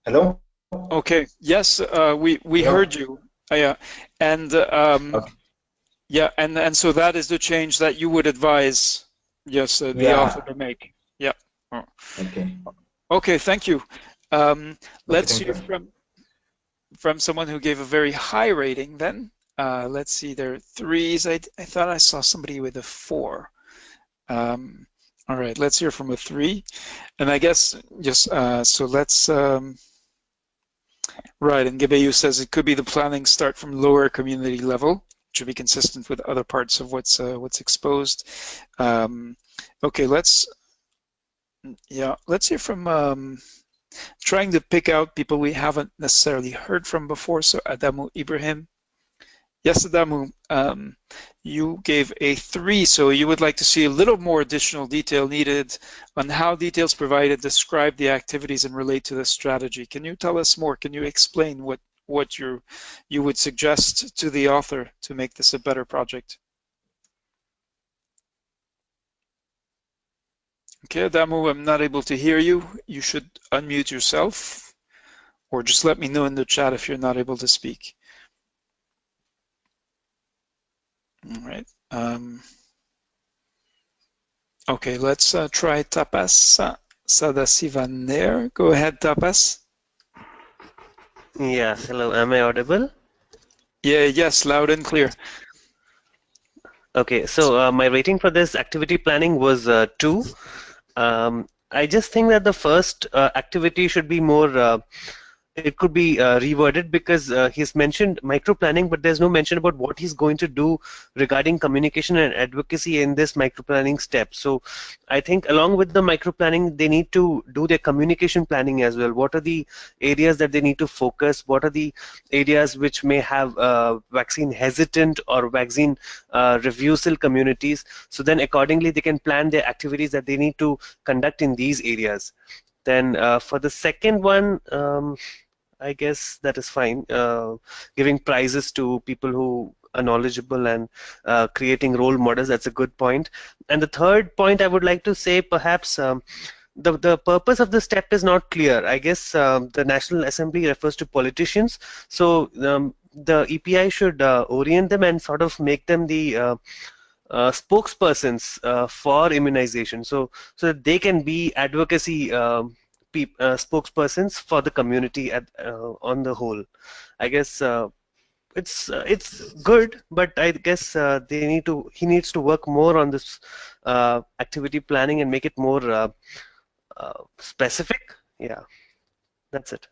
Hello? Okay, yes, we heard you. Yeah, and Okay. yeah, and so that is the change that you would advise, yes, the author Yeah. to make. Yeah. Oh. Okay. Okay, thank you. Okay. Let's Thank hear you. from someone who gave a very high rating then. Let's see, there are threes. I thought I saw somebody with a 4. All right, let's hear from a 3. And I guess just so let's right. And Gebeyu says it could be the planning start from lower community level, which would be consistent with other parts of what's exposed. Okay, let's hear from trying to pick out people we haven't necessarily heard from before. So Adamu Ibrahim. Yes, Adamu, you gave a 3, so you would like to see a little more additional detail needed on how details provided describe the activities and relate to the strategy. Can you tell us more? Can you explain what you would suggest to the author to make this a better project? Okay, Adamu, I'm not able to hear you. You should unmute yourself, or just let me know in the chat if you're not able to speak. All right. Okay, let's try Tapas Sadasivaner. Go ahead, Tapas. Yeah, hello, am I audible? Yeah, yes, loud and clear. Okay, so my rating for this activity planning was 2. I just think that the first activity should be more it could be reworded, because he's mentioned micro planning, but there's no mention about what he's going to do regarding communication and advocacy in this micro planning step. So I think along with the micro planning, they need to do their communication planning as well. What are the areas that they need to focus? What are the areas which may have vaccine hesitant or vaccine refusal communities? So then accordingly they can plan their activities that they need to conduct in these areas. Then for the second one, I guess that is fine. Giving prizes to people who are knowledgeable and creating role models, that's a good point. And the third point I would like to say, perhaps the purpose of the step is not clear. I guess the National Assembly refers to politicians, so the EPI should orient them and sort of make them the spokespersons for immunization, so that they can be advocacy spokespersons for the community on the whole. I guess it's good, but I guess he needs to work more on this activity planning and make it more specific. Yeah, that's it.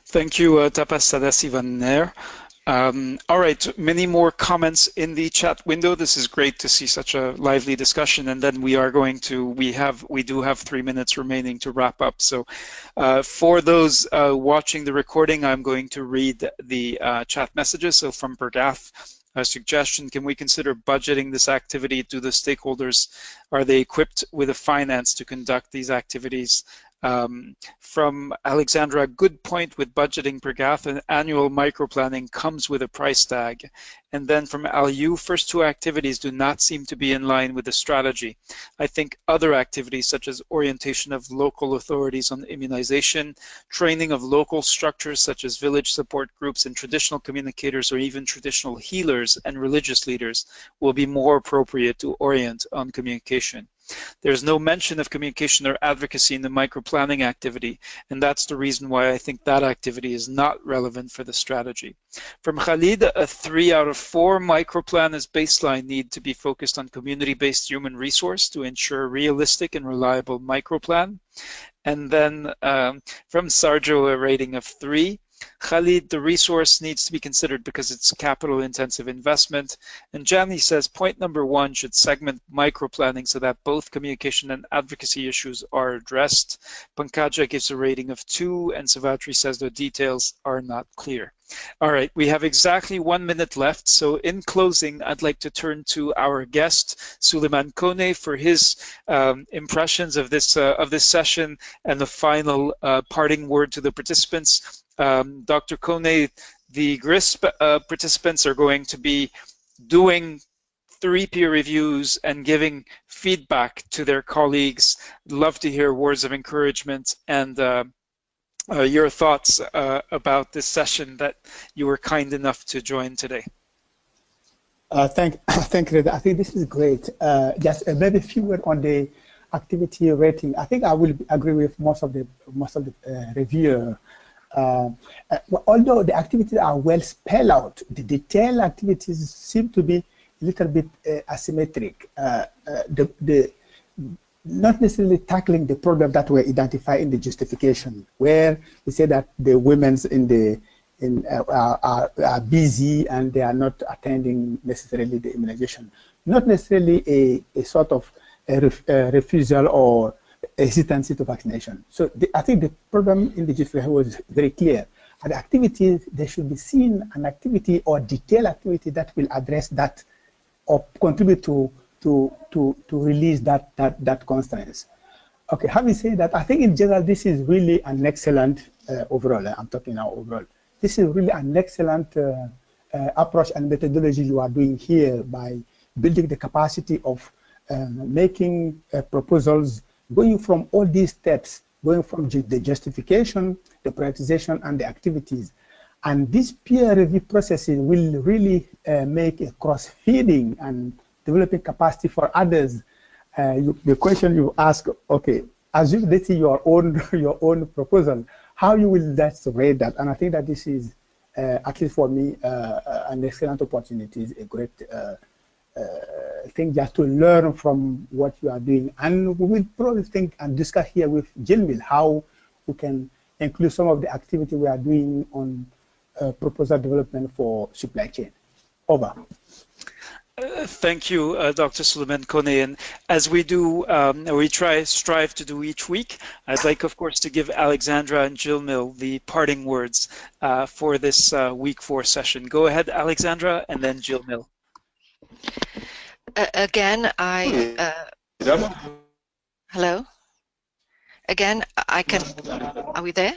Thank you, Tapas Sadasivaner. All right, many more comments in the chat window. This is great to see such a lively discussion, and then we do have 3 minutes remaining to wrap up. So for those watching the recording, I'm going to read the chat messages. So from Bergath, a suggestion: can we consider budgeting this activity? Do the stakeholders, are they equipped with the finance to conduct these activities? From Alexandra, good point with budgeting per GAF, and annual microplanning comes with a price tag. And then from Aliu, first 2 activities do not seem to be in line with the strategy. I think other activities such as orientation of local authorities on immunization, training of local structures such as village support groups and traditional communicators or even traditional healers and religious leaders will be more appropriate to orient on communication. There's no mention of communication or advocacy in the microplanning activity, and that's the reason why I think that activity is not relevant for the strategy. From Khalid, a 3 out of 4 microplan as baseline need to be focused on community-based human resource to ensure realistic and reliable microplan. And then from Sarjo, a rating of 3. Khalid, the resource needs to be considered because it's capital intensive investment. And Jani says point number 1 should segment microplanning so that both communication and advocacy issues are addressed. Pankaja gives a rating of 2, and Savatri says the details are not clear. All right, we have exactly 1 minute left. So in closing, I'd like to turn to our guest, Suleiman Kone, for his impressions of this session and the final parting word to the participants. Dr. Kone, the GRISP participants are going to be doing 3 peer reviews and giving feedback to their colleagues. Love to hear words of encouragement and your thoughts about this session that you were kind enough to join today. Thank you. I think this is great. Just maybe a few words on the activity rating. I think I will agree with most of the reviewer. Although the activities are well spelled out, the detailed activities seem to be a little bit asymmetric. Not necessarily tackling the problem that were identified in the justification, where we say that the women's are busy and they are not attending necessarily the immunization. Not necessarily a sort of a refusal or hesitancy to vaccination. So I think the problem in the justification was very clear. And the activities, they should be seen an activity or detailed activity that will address that or contribute to release that constraints. Okay, having said that, I think in general this is really an excellent overall. I'm talking now overall. This is really an excellent approach and methodology you are doing here by building the capacity of making proposals, going from all these steps, going from the justification, the prioritization, and the activities. And this peer review processes will really make a cross-feeding and developing capacity for others. The question you ask, okay, assume let's see your own proposal, how you will rate that? And I think that this is, at least for me, an excellent opportunity, a great thing just to learn from what you are doing. And we will probably think and discuss here with Jilmil how we can include some of the activity we are doing on proposal development for supply chain. Over. Thank you, Dr. Suleiman Kone. And as we do, we strive to do each week, I'd like, of course, to give Alexandra and Jilmil the parting words for this week 4 session. Go ahead, Alexandra, and then Jilmil. Again, hello? Again, I can, are we there?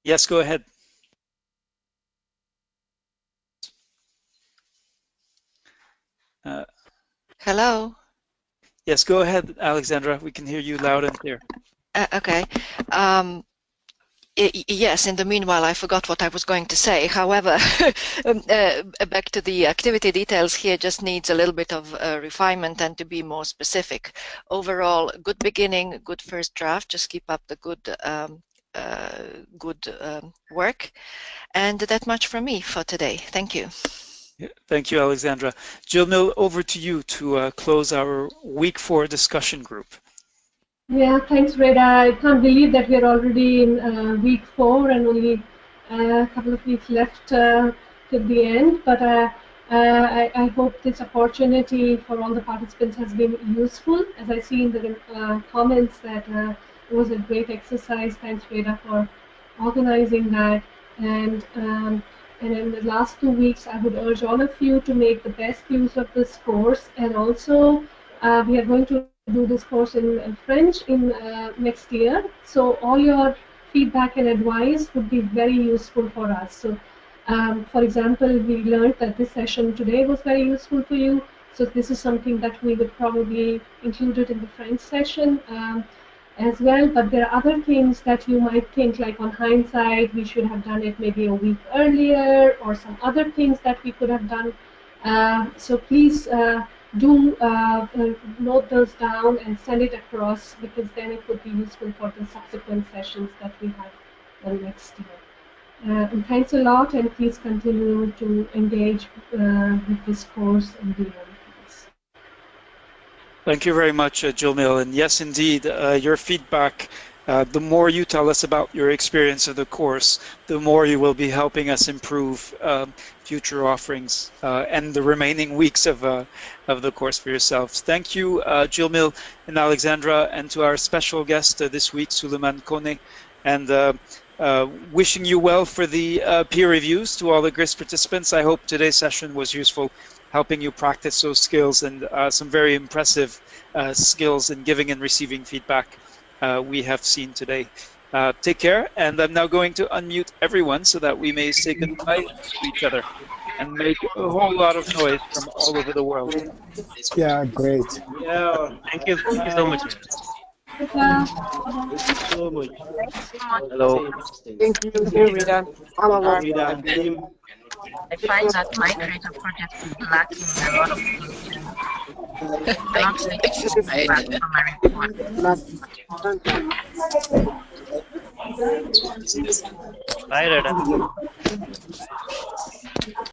Yes, go ahead. Hello? Yes, go ahead, Alexandra. We can hear you loud and clear. Okay. Yes, in the meanwhile, I forgot what I was going to say. However, back to the activity details here just needs a little bit of refinement and to be more specific. Overall, good beginning, good first draft. Just keep up the good work. And that much from me for today. Thank you. Thank you, Alexandra. Jilmil, over to you to close our week 4 discussion group. Yeah, thanks, Reda. I can't believe that we're already in week 4 and only a couple of weeks left till the end. But I hope this opportunity for all the participants has been useful. As I see in the comments that it was a great exercise. Thanks, Reda, for organizing that. And in the last 2 weeks, I would urge all of you to make the best use of this course. And also, we are going to do this course in French in next year. So all your feedback and advice would be very useful for us. So, for example, we learned that this session today was very useful for you. So this is something that we would probably include it in the French session as well. But there are other things that you might think, like on hindsight, we should have done it maybe a week earlier, or some other things that we could have done. So please do note those down and send it across, because then it would be useful for the subsequent sessions that we have next year. And thanks a lot, and please continue to engage with this course and beyond. Thank you very much, Jilmil. And yes, indeed, your feedback, the more you tell us about your experience of the course, the more you will be helping us improve future offerings and the remaining weeks of the course for yourselves. Thank you, Jilmil and Alexandra, and to our special guest this week, Suleiman Kone, and wishing you well for the peer reviews. To all the GRISP participants, I hope today's session was useful, helping you practice those skills, and some very impressive skills in giving and receiving feedback we have seen today. Take care, and I'm now going to unmute everyone so that we may say goodbye to each other. and make a whole lot of noise from all over the world. Yeah, great. Yeah. Thank you. Thank you so much. Thank you so much. Hello. Thank you. Thank you, Rita. All of us. Rita and team. I find that my creative project is lacking a lot of things. I don't think it's back from my report. Bye, Rada.